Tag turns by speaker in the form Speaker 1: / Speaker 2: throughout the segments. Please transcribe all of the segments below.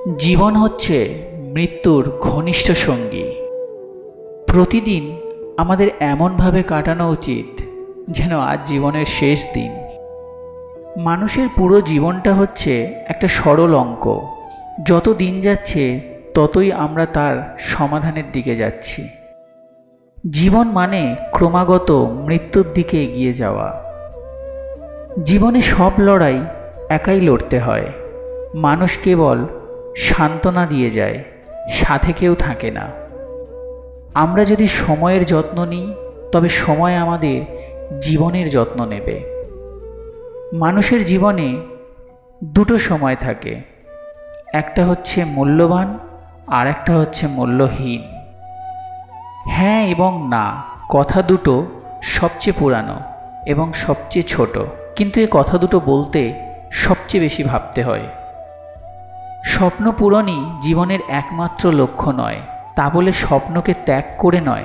Speaker 1: জীবন হচ্ছে মৃত্যুর ঘনিষ্ঠ সঙ্গী। প্রতিদিন আমাদের এমনভাবে কাটানো উচিত যেন আজ জীবনের শেষ দিন। মানুষের পুরো জীবনটা হচ্ছে একটা সরল অঙ্ক। যত দিন যাচ্ছে ততই আমরা তার সমাধানের দিকে যাচ্ছি। জীবন মানে ক্রমাগত মৃত্যুর দিকে এগিয়ে যাওয়া। জীবনে সব লড়াই একাই লড়তে হয়। মানুষ কেবল সান্ত্বনা দিয়ে যায়, সাথে কেউ থাকে না। আমরা যদি সময়ের যত্ন নিই তবে সময় আমাদের জীবনের যত্ন নেবে। মানুষের জীবনে দুটো সময় থাকে, একটা হচ্ছে মূল্যবান আর একটা হচ্ছে মূল্যহীন। হ্যাঁ এবং না কথা দুটো সবচেয়ে পুরানো এবং সবচেয়ে ছোট, কিন্তু এই কথা দুটো বলতে সবচেয়ে বেশি ভাবতে হয়। স্বপ্ন পূরণই জীবনের একমাত্র লক্ষ্য নয়, তা বলে স্বপ্নকে ত্যাগ করে নয়,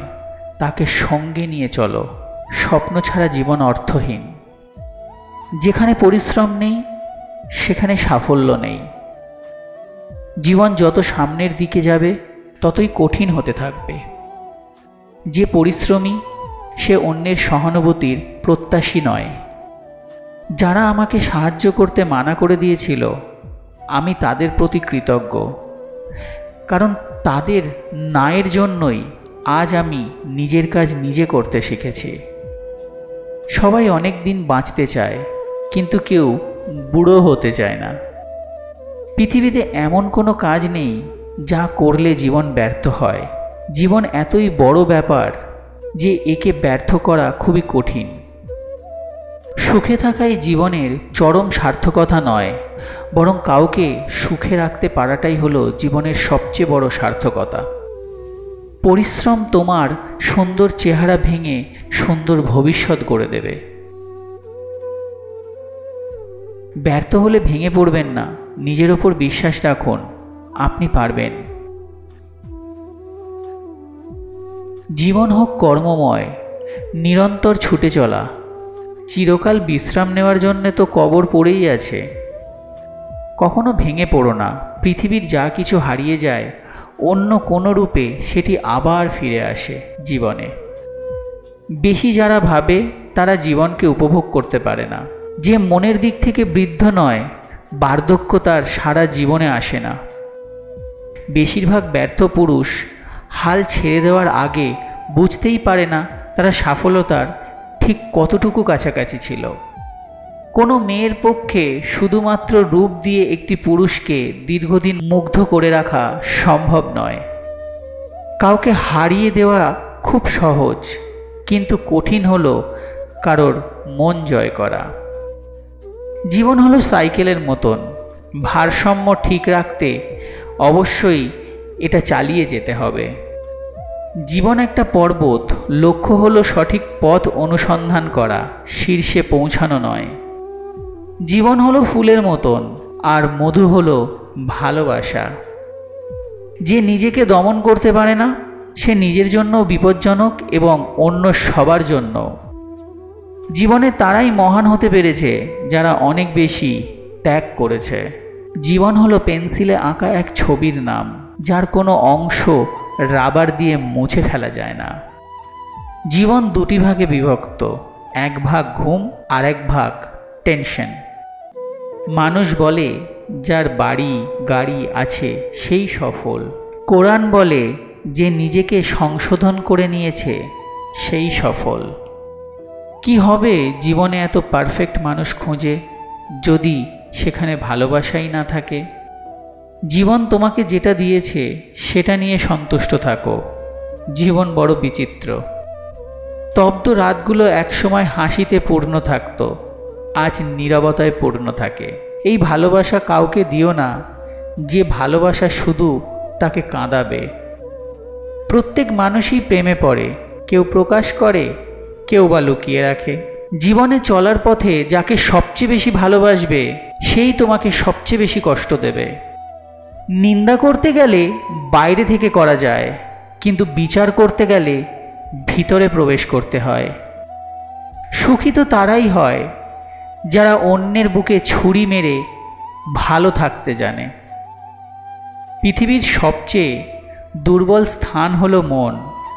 Speaker 1: তাকে সঙ্গে নিয়ে চলো। স্বপ্ন ছাড়া জীবন অর্থহীন। যেখানে পরিশ্রম নেই সেখানে সাফল্য নেই। জীবন যত সামনের দিকে যাবে ততই কঠিন হতে থাকবে। যে পরিশ্রমী সে অন্যের সহানুভূতির প্রত্যাশী নয়। যারা আমাকে সাহায্য করতে মানা করে দিয়েছিল আমি তাদের প্রতি কৃতজ্ঞ, কারণ তাদের ন্যায়ের জন্যই আজ আমি নিজের কাজ নিজে করতে শিখেছি। সবাই অনেক দিন বাঁচতে চায়, কিন্তু কেউ বুড়ো হতে চায় না। পৃথিবীতে এমন কোনো কাজ নেই যা করলে জীবন ব্যর্থ হয়। জীবন এতই বড় ব্যাপার যে একে ব্যর্থ করা খুবই কঠিন। সুখে থাকাই জীবনের চরম সার্থকতা নয়, বরং কাউকে সুখে রাখতে পারাটাই হলো জীবনের সবচেয়ে বড় সার্থকতা। পরিশ্রম তোমার সুন্দর চেহারা ভেঙে সুন্দর ভবিষ্যৎ গড়ে দেবে। ব্যর্থ হলে ভেঙে পড়বেন না, নিজের ওপর বিশ্বাস রাখুন, আপনি পারবেন। জীবন হোক কর্মময়, নিরন্তর ছুটে চলা। চিরকাল বিশ্রাম নেওয়ার জন্য তো কবর পড়েই আছে। কখনো ভেঙে পড়ো না। পৃথিবীর যা কিছু হারিয়ে যায় অন্য কোনো রূপে সেটি আবার ফিরে আসে জীবনে। বেশি যারা ভাবে তারা জীবনকে উপভোগ করতে পারে না। যে মনের দিক থেকে বৃদ্ধ নয়, বার্ধক্য তার সারা জীবনে আসে না। বেশিরভাগ ব্যর্থ পুরুষ হাল ছেড়ে দেওয়ার আগে বুঝতেই পারে না তারা সফলতার ঠিক কতটুকু কাছাকাছি ছিল। কোনো মেয়ের পক্ষে শুধুমাত্র রূপ দিয়ে একটি পুরুষকে দীর্ঘদিন মুগ্ধ করে রাখা সম্ভব নয়। কাউকে হারিয়ে দেওয়া খুব সহজ, কিন্তু কঠিন হলো কারোর মন জয় করা। জীবন হলো সাইকেলের মতন, ভারসাম্য ঠিক রাখতে অবশ্যই এটা চালিয়ে যেতে হবে। জীবন একটা পর্বত, লক্ষ্য হলো সঠিক পথ অনুসন্ধান করা, শীর্ষে পৌঁছানো নয়। জীবন হলো ফুলের মতন, আর মধু হলো ভালোবাসা। যে নিজেকে দমন করতে পারে না সে নিজের জন্য বিপজ্জনক এবং অন্য সবার জন্য। জীবনে তারাই মহান হতে পেরেছে যারা অনেক বেশি ত্যাগ করেছে। জীবন হলো পেন্সিলে আঁকা এক ছবির নাম, যার কোনো অংশ রাবার দিয়ে মুছে ফেলা যায় না। জীবন দুটি ভাগে বিভক্ত, এক ভাগ ঘুম আর এক ভাগ টেনশন। মানুষ বলে যার বাড়ি গাড়ি আছে সেই সফল। কোরআন বলে যে নিজেকে সংশোধন করে নিয়েছে সেই সফল। কি হবে জীবনে এত পারফেক্ট মানুষ খুঁজে যদি সেখানে ভালোবাসাই না থাকে? জীবন তোমাকে যেটা দিয়েছে সেটা নিয়ে সন্তুষ্ট থাকো। জীবন বড় বিচিত্র। স্তব্ধ রাতগুলো একসময় হাসিতে পূর্ণ থাকতো, আজ নীরবতায় পূর্ণ থাকে। এই ভালোবাসা কাউকে দিও না যে ভালোবাসা শুধু তাকে কাঁদাবে। প্রত্যেক মানুষই প্রেমে পড়ে, কেউ প্রকাশ করে, কেউ বা লুকিয়ে রাখে। জীবনে চলার পথে যাকে সবচেয়ে বেশি ভালোবাসবে সেই তোমাকে সবচেয়ে বেশি কষ্ট দেবে। নিন্দা করতে গেলে বাইরে থেকে করা যায়, কিন্তু বিচার করতে গেলে ভিতরে প্রবেশ করতে হয়। সুখী তো তারাই হয় যারা অন্যের বুকে ছুরি মেরে ভালো থাকতে জানে। পৃথিবীর সবচেয়ে দুর্বল স্থান হলো মন,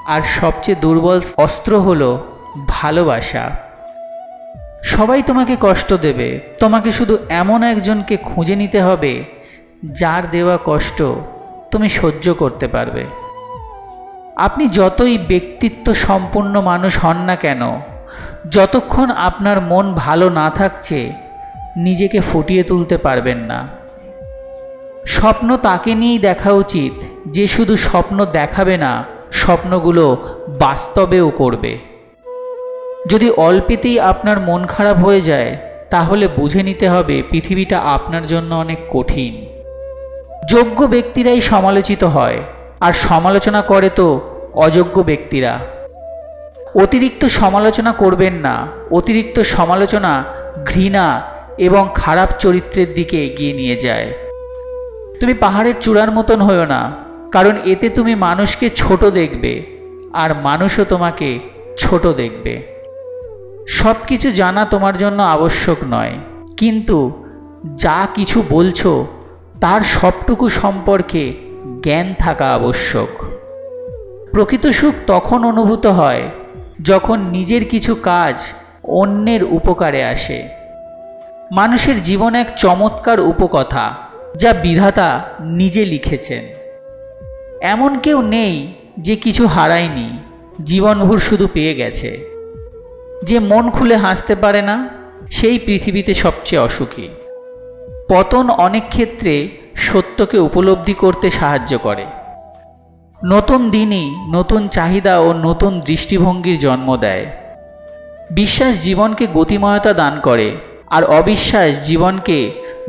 Speaker 1: আর সবচেয়ে দুর্বল অস্ত্র হলো ভালোবাসা। সবাই তোমাকে কষ্ট দেবে, তোমাকে শুধু এমন একজনকে খুঁজে নিতে হবে যার দেওয়া কষ্ট তুমি সহ্য করতে পারবে। আপনি যতই ব্যক্তিত্ব সম্পন্ন মানুষ হন না কেন, যতক্ষণ আপনার মন ভালো না থাকছে নিজেকে ফুটিয়ে তুলতে পারবেন না। স্বপ্ন তাকে নিয়েই দেখা উচিত যে শুধু স্বপ্ন দেখাবে না, স্বপ্নগুলো বাস্তবেও করবে। যদি অল্পেতেই আপনার মন খারাপ হয়ে যায় তাহলে বুঝে নিতে হবে পৃথিবীটা আপনার জন্য অনেক কঠিন। যোগ্য ব্যক্তিরাই সমালোচিত হয়, আর সমালোচনা করে তো অযোগ্য ব্যক্তিরা। অতিরিক্ত সমালোচনা করবেন না। অতিরিক্ত সমালোচনা ঘৃণা এবং খারাপ চরিত্রের দিকে এগিয়ে নিয়ে যায়। তুমি পাহাড়ের চূড়ার মতন হয়ো না, কারণ এতে তুমি মানুষকে ছোট দেখবে আর মানুষও তোমাকে ছোট দেখবে। সব কিছু জানা তোমার জন্য আবশ্যক নয়, কিন্তু যা কিছু বলছো তার সবটুকু সম্পর্কে জ্ঞান থাকা আবশ্যক। প্রকৃত সুখ তখন অনুভূত হয় যখন নিজের কিছু কাজ অন্যের উপকারে আসে। মানুষের জীবন এক চমৎকার উপকথা যা বিধাতা নিজে লিখেছেন। এমন কেউ নেই যে কিছু হারায়নি, জীবনভর শুধু পেয়ে গেছে। যে মন খুলে হাসতে পারে না সেই পৃথিবীতে সবচেয়ে অসুখী। পতন অনেক ক্ষেত্রে সত্যকে উপলব্ধি করতে সাহায্য করে। নতুন দিনই নতুন চাহিদা ও নতুন দৃষ্টিভঙ্গির জন্ম দেয়। বিশ্বাস জীবনকে গতিময়তা দান করে, আর অবিশ্বাস জীবনকে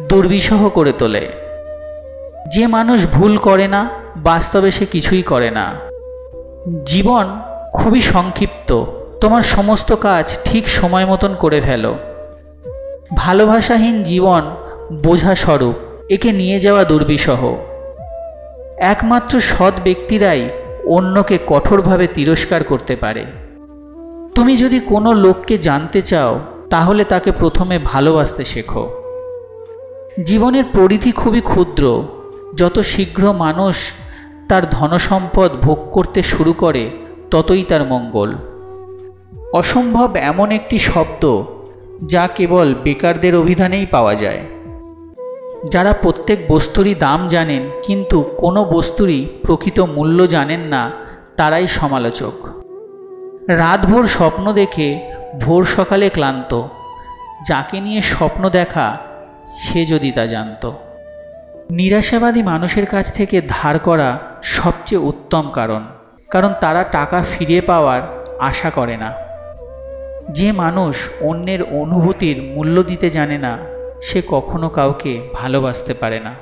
Speaker 1: দুর্বিষহ করে তোলে। যে মানুষ ভুল করে না বাস্তবে সে কিছুই করে না। জীবন খুবই সংক্ষিপ্ত, তোমার সমস্ত কাজ ঠিক সময় মতন করে ফেলো। ভালোবাসাহীন জীবন বোঝা স্বরূপ, একে নিয়ে যাওয়া দুর্বিষহ। একমাত্র সৎ ব্যক্তিরাই অন্যকে কঠোরভাবে তিরস্কার করতে পারে। তুমি যদি কোনো লোককে জানতে চাও তাহলে তাকে প্রথমে ভালোবাসতে শেখো। জীবনের পরিধি খুবই ক্ষুদ্র। যত শীঘ্র মানুষ তার ধনসম্পদ ভোগ করতে শুরু করে ততই তার মঙ্গল। অসম্ভব এমন একটি শব্দ যা কেবল বেকারদের অভিধানেই পাওয়া যায়। যারা প্রত্যেক বস্তুরই দাম জানেন কিন্তু কোনো বস্তুরই প্রকৃত মূল্য জানেন না, তারাই সমালোচক। রাতভর স্বপ্ন দেখে ভোর সকালে ক্লান্ত। যাকে নিয়ে স্বপ্ন দেখা সে যদি তা জানত। নিরাশাবাদী মানুষের কাছ থেকে ধার করা সবচেয়ে উত্তম কারণ তারা টাকা ফিরে পাওয়ার আশা করে না। যে মানুষ অন্যের অনুভূতির মূল্য দিতে জানে না সে কখনো কাউকে ভালোবাসতে পারে না।